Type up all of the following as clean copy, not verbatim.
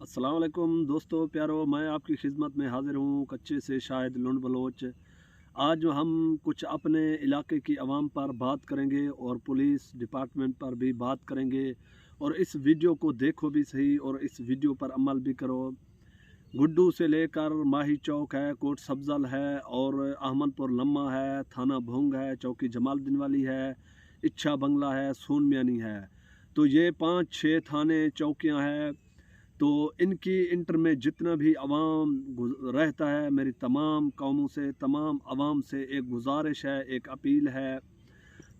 अस्सलाम वालेकुम दोस्तों प्यारो, मैं आपकी खिदमत में हाजिर हूँ कच्चे से शायद लुंड बलोच। आज हम कुछ अपने इलाके की आवाम पर बात करेंगे और पुलिस डिपार्टमेंट पर भी बात करेंगे। और इस वीडियो को देखो भी सही और इस वीडियो पर अमल भी करो। गुड्डू से लेकर माही चौक है, कोट सब्जल है और अहमदपुर लम्मा है, थाना भोंग है, चौकी जमालुद्दीन वाली है, इच्छा बंगला है, सोन मियानी है। तो ये 5-6 थाने चौकियाँ हैं। तो इनकी इंटर में जितना भी आवाम रहता है, मेरी तमाम कौमों से, तमाम आवाम से एक गुजारिश है, एक अपील है।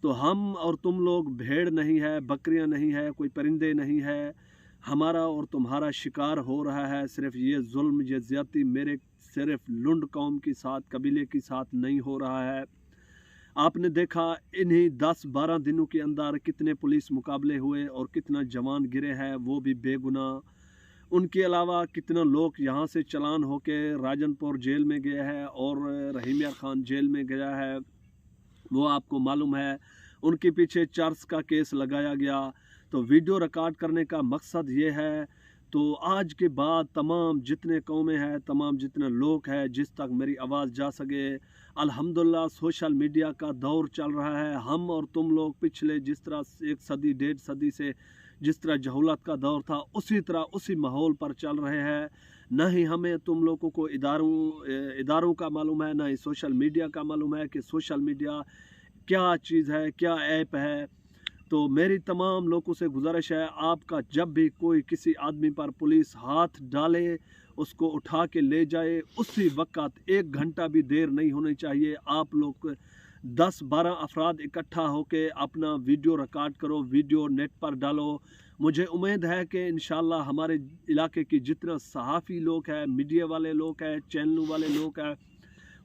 तो हम और तुम लोग भेड़ नहीं है, बकरियां नहीं है, कोई परिंदे नहीं है। हमारा और तुम्हारा शिकार हो रहा है सिर्फ ये जुल्म, ये ज़्यादती मेरे सिर्फ लुंड कौम के साथ, कबीले के साथ नहीं हो रहा है। आपने देखा इन्हीं 10-12 दिनों के अंदर कितने पुलिस मुकाबले हुए और कितना जवान गिरे हैं, वो भी बेगुनाह। उनके अलावा कितना लोग यहाँ से चलान होके राजनपुर जेल में गया है और रहीम यार खान जेल में गया है, वो आपको मालूम है। उनके पीछे चर्च का केस लगाया गया। तो वीडियो रिकॉर्ड करने का मकसद ये है, तो आज के बाद तमाम जितने कौमें हैं, तमाम जितने लोग हैं, जिस तक मेरी आवाज़ जा सके, अल्हम्दुलिल्लाह सोशल मीडिया का दौर चल रहा है। हम और तुम लोग पिछले जिस तरह 1 सदी 1.5 सदी से जिस तरह जहूलत का दौर था, उसी तरह उसी माहौल पर चल रहे हैं। न ही हमें तुम लोगों को इदारों का मालूम है, न ही सोशल मीडिया का मालूम है कि सोशल मीडिया क्या चीज़ है, क्या ऐप है। तो मेरी तमाम लोगों से गुजारिश है, आपका जब भी कोई किसी आदमी पर पुलिस हाथ डाले, उसको उठा के ले जाए, उसी वक्त 1 घंटा भी देर नहीं होनी चाहिए। आप लोग 10-12 अफराद इकट्ठा होके अपना वीडियो रिकॉर्ड करो, वीडियो नेट पर डालो। मुझे उम्मीद है कि इंशाल्लाह हमारे इलाके की जितना सहाफ़ी लोग हैं, मीडिया वाले लोग हैं, चैनल वाले लोग हैं,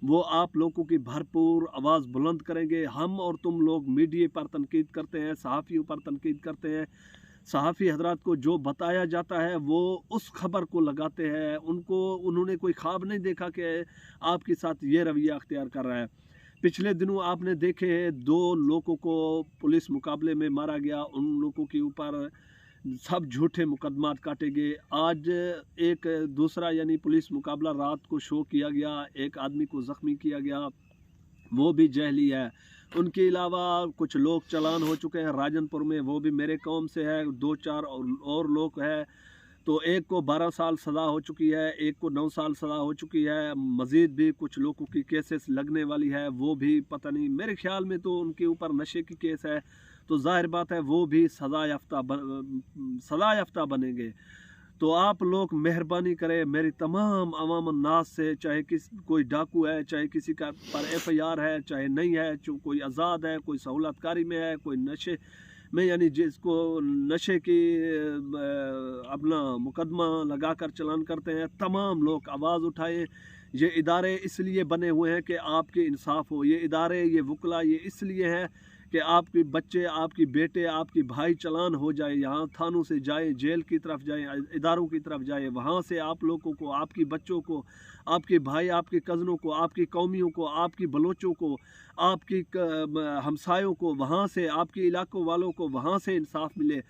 वो आप लोगों की भरपूर आवाज़ बुलंद करेंगे। हम और तुम लोग मीडिया पर तनकीद करते हैं, सहाफ़ियों पर तनकीद करते हैं। सहाफ़ी हजरात को जो बताया जाता है वो उस खबर को लगाते हैं। उन्होंने कोई ख्वाब नहीं देखा कि आपके साथ ये रवैया अख्तियार कर रहा है। पिछले दिनों आपने देखे 2 लोगों को पुलिस मुकाबले में मारा गया, उन लोगों के ऊपर सब झूठे मुकदमात काटे गए। आज एक दूसरा यानी पुलिस मुकाबला रात को शो किया गया, एक आदमी को ज़ख्मी किया गया, वो भी जहली है। उनके अलावा कुछ लोग चलान हो चुके हैं राजनपुर में, वो भी मेरे कौम से है। 2-4 और लोग हैं। तो एक को 12 साल सज़ा हो चुकी है, एक को 9 साल सज़ा हो चुकी है। मज़ीद भी कुछ लोगों की केसेस लगने वाली है, वो भी पता नहीं, मेरे ख्याल में तो उनके ऊपर नशे की केस है। तो ज़ाहिर बात है वो भी सज़ा याफ्ता बनेंगे। तो आप लोग मेहरबानी करें मेरी तमाम अवाम नास से, चाहे कोई डाकू है, चाहे किसी का पर FIR है, चाहे नहीं है, जो कोई आज़ाद है, कोई सहूलतकारी में है, कोई नशे में यानी जिसको नशे की अपना मुकदमा लगा कर चलान करते हैं, तमाम लोग आवाज़ उठाएं। ये इदारे इसलिए बने हुए हैं कि आपके इंसाफ हो। ये इदारे, ये वकला ये इसलिए हैं कि आपके बच्चे, आपके बेटे, आपके भाई चलान हो जाए, यहाँ थानों से जाए, जेल की तरफ जाए, इदारों की तरफ जाए, वहाँ से आप लोगों को, आपके बच्चों को, आपके भाई, आपके कज़नों को, आपकी कौमियों को, आपकी बलोचों को, आपकी हमसायों को, वहाँ से आपके इलाकों वालों को वहाँ से इंसाफ मिले।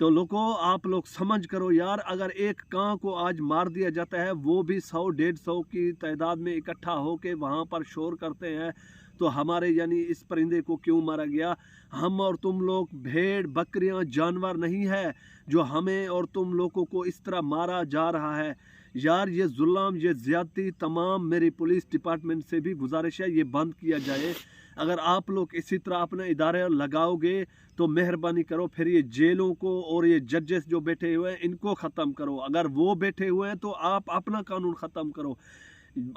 तो लोगों, आप लोग समझ करो यार, अगर एक कां को आज मार दिया जाता है, वो भी 100-150 की तादाद में इकट्ठा होके वहाँ पर शोर करते हैं, तो हमारे यानी इस परिंदे को क्यों मारा गया। हम और तुम लोग भेड़ बकरियां जानवर नहीं है जो हमें और तुम लोगों को इस तरह मारा जा रहा है। यार ये जुल्म, ये ज़्यादती तमाम मेरी पुलिस डिपार्टमेंट से भी गुजारिश है, ये बंद किया जाए। अगर आप लोग इसी तरह अपने इदारे लगाओगे तो मेहरबानी करो, फिर ये जेलों को और ये जजेस जो बैठे हुए हैं इनको ख़त्म करो। अगर वो बैठे हुए हैं तो आप अपना कानून ख़त्म करो,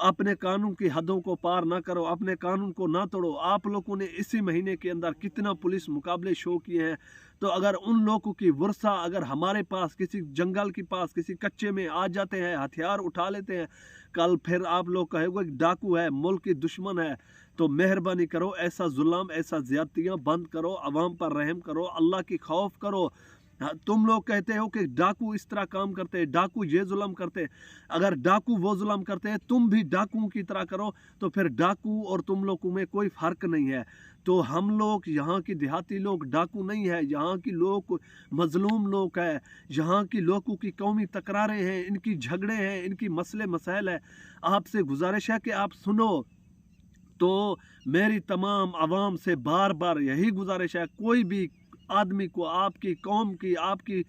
अपने कानून की हदों को पार ना करो, अपने कानून को ना तोड़ो। आप लोगों ने इसी महीने के अंदर कितना पुलिस मुकाबले शो किए हैं। तो अगर उन लोगों की वर्षा अगर हमारे पास किसी जंगल के पास किसी कच्चे में आ जाते हैं, हथियार उठा लेते हैं, कल फिर आप लोग कहोगे डाकू है, मुल्क की दुश्मन है। तो मेहरबानी करो, ऐसा जुल्म, ऐसा ज़्यादतियाँ बंद करो, अवाम पर रहम करो, अल्लाह की खौफ करो। हाँ, तुम लोग कहते हो कि डाकू इस तरह काम करते हैं, डाकू ये जुल्म करते हैं। अगर डाकू वो जुल्म करते हैं, तुम भी डाकुओं की तरह करो, तो फिर डाकू और तुम लोगों में कोई फ़र्क नहीं है। तो हम लोग यहाँ की देहाती लोग डाकू नहीं है, यहाँ की लोग मजलूम लोग हैं, यहाँ की लोगों की कौमी तकरारें हैं, इनकी झगड़े हैं, इनकी मसले मसाइल है। आपसे गुजारिश है कि आप सुनो। तो मेरी तमाम आवाम से बार बार यही गुजारिश है, कोई भी आदमी को, आपकी कौम की, आपकी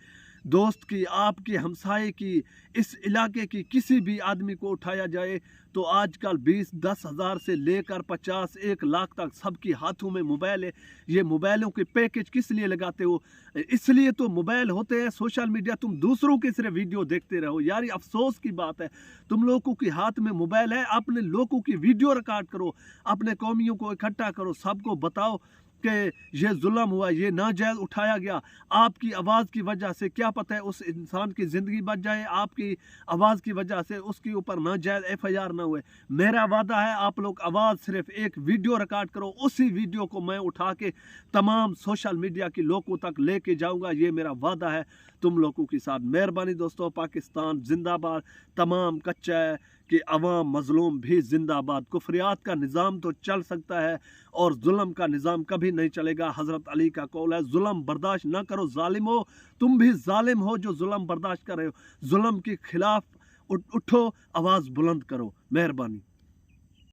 दोस्त की, आपकी हमसाये की, इस इलाके की किसी भी आदमी को उठाया जाए तो आजकल 20-10 हज़ार से लेकर 50-1 लाख तक सबके हाथों में मोबाइल है। ये मोबाइलों के पैकेज किस लिए लगाते हो? इसलिए तो मोबाइल होते हैं, सोशल मीडिया, तुम दूसरों के सिर्फ वीडियो देखते रहो। यार ये अफसोस की बात है, तुम लोगों के हाथ में मोबाइल है, अपने लोगों की वीडियो रिकॉर्ड करो, अपने कौमियों को इकट्ठा करो, सबको बताओ कि ये जुल्म हुआ, ये नाजायज़ उठाया गया। आपकी आवाज़ की वजह से क्या पता है उस इंसान की ज़िंदगी बच जाए, आपकी आवाज़ की वजह से उसके ऊपर नाजायज़ FIR ना हुए। मेरा वादा है, आप लोग आवाज़ सिर्फ एक वीडियो रिकॉर्ड करो, उसी वीडियो को मैं उठा के तमाम सोशल मीडिया के लोगों तक लेके जाऊंगा, ये मेरा वादा है तुम लोगों के साथ। मेहरबानी दोस्तों, पाकिस्तान जिंदाबाद, तमाम कच्चा कि अवाम मजलूम भी जिंदाबाद। कुफरियात का निज़ाम तो चल सकता है और जुल्म का निज़ाम कभी नहीं चलेगा। हज़रत अली का कौल है, जुल्म बर्दाश्त ना करो जालिम हो, तुम भी जालिम हो जो जुल्म बर्दाश्त कर रहे हो। जुल्म के खिलाफ उठो, आवाज़ बुलंद करो। मेहरबानी।